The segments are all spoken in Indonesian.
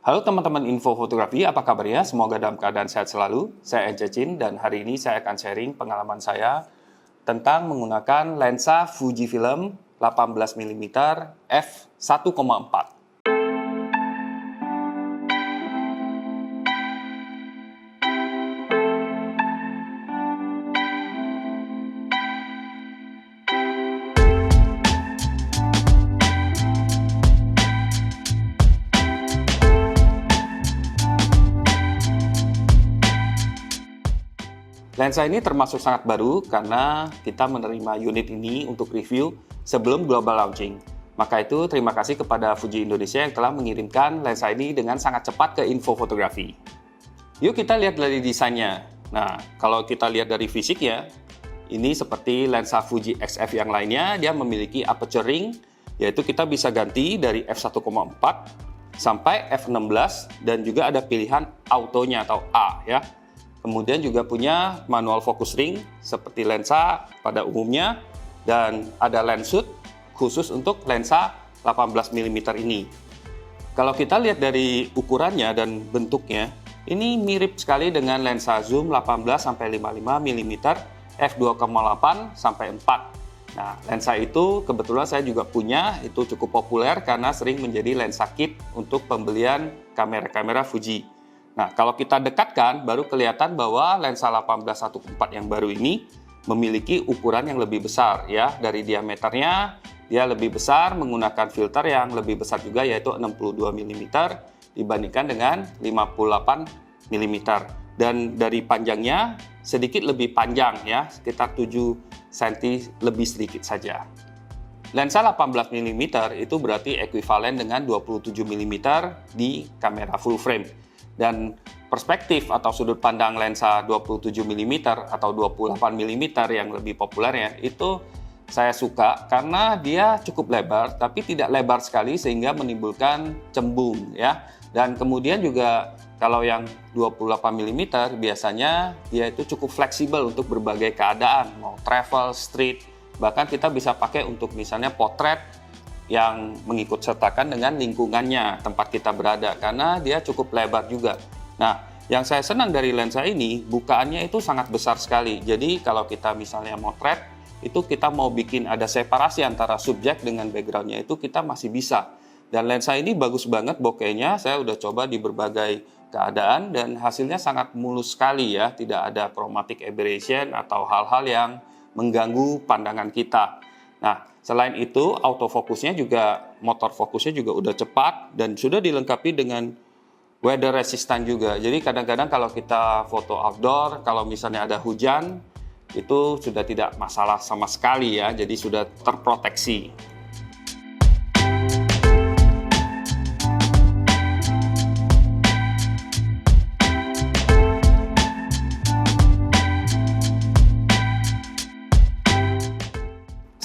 Halo teman-teman info fotografi, apa kabarnya? Semoga dalam keadaan sehat selalu. Saya Ence Chin dan hari ini saya akan sharing pengalaman saya tentang menggunakan lensa Fujifilm 18mm f1,4. Lensa ini termasuk sangat baru karena kita menerima unit ini untuk review sebelum global launching. Maka itu terima kasih kepada Fuji Indonesia yang telah mengirimkan lensa ini dengan sangat cepat ke info fotografi. Yuk kita lihat dari desainnya. Nah, kalau kita lihat dari fisiknya, ini seperti lensa Fuji XF yang lainnya, dia memiliki aperture ring, yaitu kita bisa ganti dari f1,4 sampai f16 dan juga ada pilihan autonya atau A ya. Kemudian juga punya manual focus ring seperti lensa pada umumnya dan ada lens shoot khusus untuk lensa 18mm ini. Kalau kita lihat dari ukurannya dan bentuknya, ini mirip sekali dengan lensa zoom 18-55mm f2,8 sampai 4. Nah, lensa itu kebetulan saya juga punya, itu cukup populer karena sering menjadi lensa kit untuk pembelian kamera-kamera Fuji. Nah, kalau kita dekatkan, baru kelihatan bahwa lensa 18-1.4 yang baru ini memiliki ukuran yang lebih besar ya. Dari diameternya, dia lebih besar menggunakan filter yang lebih besar juga yaitu 62mm dibandingkan dengan 58mm. Dan dari panjangnya sedikit lebih panjang ya, sekitar 7 cm lebih sedikit saja. Lensa 18mm itu berarti ekuivalen dengan 27mm di kamera full frame. Dan perspektif atau sudut pandang lensa 27mm atau 28mm yang lebih populernya itu saya suka karena dia cukup lebar tapi tidak lebar sekali sehingga menimbulkan cembung ya. Dan kemudian juga kalau yang 28mm biasanya dia itu cukup fleksibel untuk berbagai keadaan, mau travel, street, bahkan kita bisa pakai untuk misalnya potret yang mengikut sertakan dengan lingkungannya tempat kita berada karena dia cukup lebar juga. Nah, yang saya senang dari lensa ini bukaannya itu sangat besar sekali. Jadi kalau kita misalnya motret itu kita mau bikin ada separasi antara subjek dengan backgroundnya itu kita masih bisa. Dan lensa ini bagus banget bokehnya. Saya udah coba di berbagai keadaan dan hasilnya sangat mulus sekali ya. Tidak ada chromatic aberration atau hal-hal yang mengganggu pandangan kita. Nah, selain itu autofokusnya juga, motor fokusnya juga udah cepat dan sudah dilengkapi dengan weather resistant juga. Jadi kadang-kadang kalau kita foto outdoor, kalau misalnya ada hujan, itu sudah tidak masalah sama sekali ya, jadi sudah terproteksi.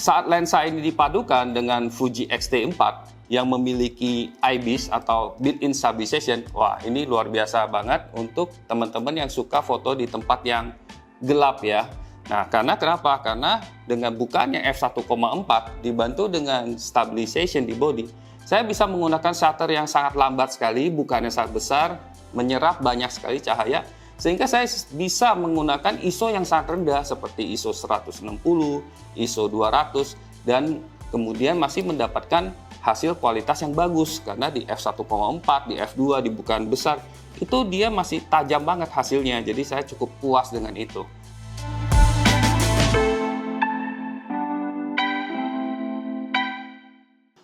Saat lensa ini dipadukan dengan Fuji X-T4 yang memiliki IBIS atau built-in stabilization, wah ini luar biasa banget untuk teman-teman yang suka foto di tempat yang gelap ya. Nah, kenapa? Karena dengan bukaannya f1,4 dibantu dengan stabilization di body, saya bisa menggunakan shutter yang sangat lambat sekali, bukaannya sangat besar, menyerap banyak sekali cahaya, sehingga saya bisa menggunakan ISO yang sangat rendah seperti ISO 160, ISO 200 dan kemudian masih mendapatkan hasil kualitas yang bagus karena di f1,4, di f2, di bukaan besar itu dia masih tajam banget hasilnya. Jadi saya cukup puas dengan itu.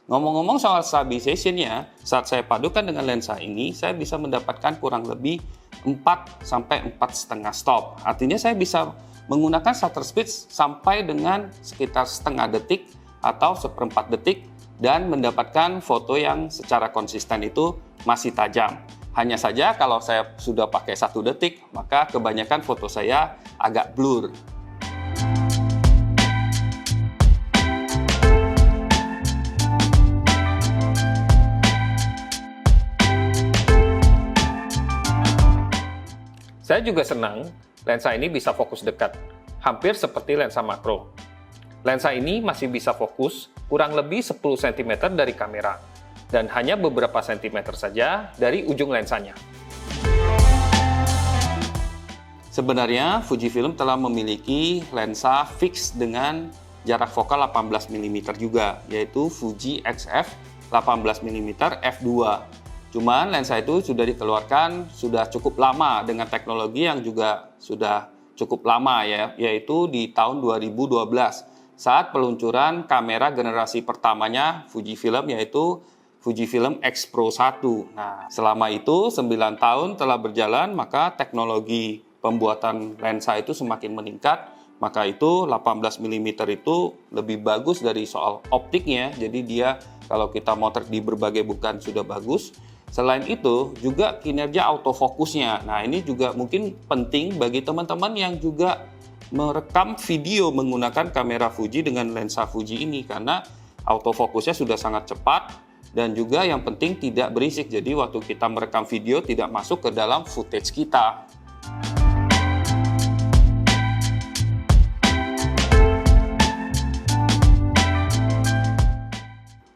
Ngomong-ngomong soal stabilization-nya, saat saya padukan dengan lensa ini, saya bisa mendapatkan kurang lebih 4-4,5 stop. Artinya saya bisa menggunakan shutter speed sampai dengan sekitar setengah detik atau seperempat detik dan mendapatkan foto yang secara konsisten itu masih tajam. Hanya saja kalau saya sudah pakai 1 detik, maka kebanyakan foto saya agak blur. Saya juga senang lensa ini bisa fokus dekat, hampir seperti lensa makro. Lensa ini masih bisa fokus kurang lebih 10 cm dari kamera. dan hanya beberapa sentimeter saja dari ujung lensanya. Sebenarnya Fujifilm telah memiliki lensa fix dengan jarak fokal 18 mm juga, yaitu Fuji XF 18 mm f2. Cuman lensa itu sudah dikeluarkan sudah cukup lama dengan teknologi yang juga sudah cukup lama ya, yaitu di tahun 2012 saat peluncuran kamera generasi pertamanya Fujifilm, yaitu Fujifilm X Pro 1. Nah, selama itu 9 tahun telah berjalan, maka teknologi pembuatan lensa itu semakin meningkat. Maka itu 18 mm itu lebih bagus dari soal optiknya. Jadi dia kalau kita motret di berbagai bukaan sudah bagus. Selain itu juga kinerja autofokusnya. Nah, ini juga mungkin penting bagi teman-teman yang juga merekam video menggunakan kamera Fuji dengan lensa Fuji ini, karena autofokusnya sudah sangat cepat dan juga yang penting tidak berisik. Jadi waktu kita merekam video tidak masuk ke dalam footage kita.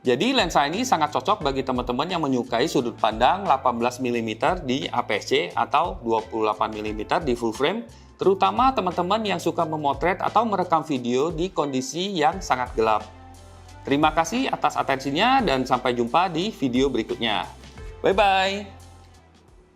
Jadi lensa ini sangat cocok bagi teman-teman yang menyukai sudut pandang 18 mm di APS-C atau 28 mm di full frame, terutama teman-teman yang suka memotret atau merekam video di kondisi yang sangat gelap. Terima kasih atas atensinya dan sampai jumpa di video berikutnya. Bye-bye!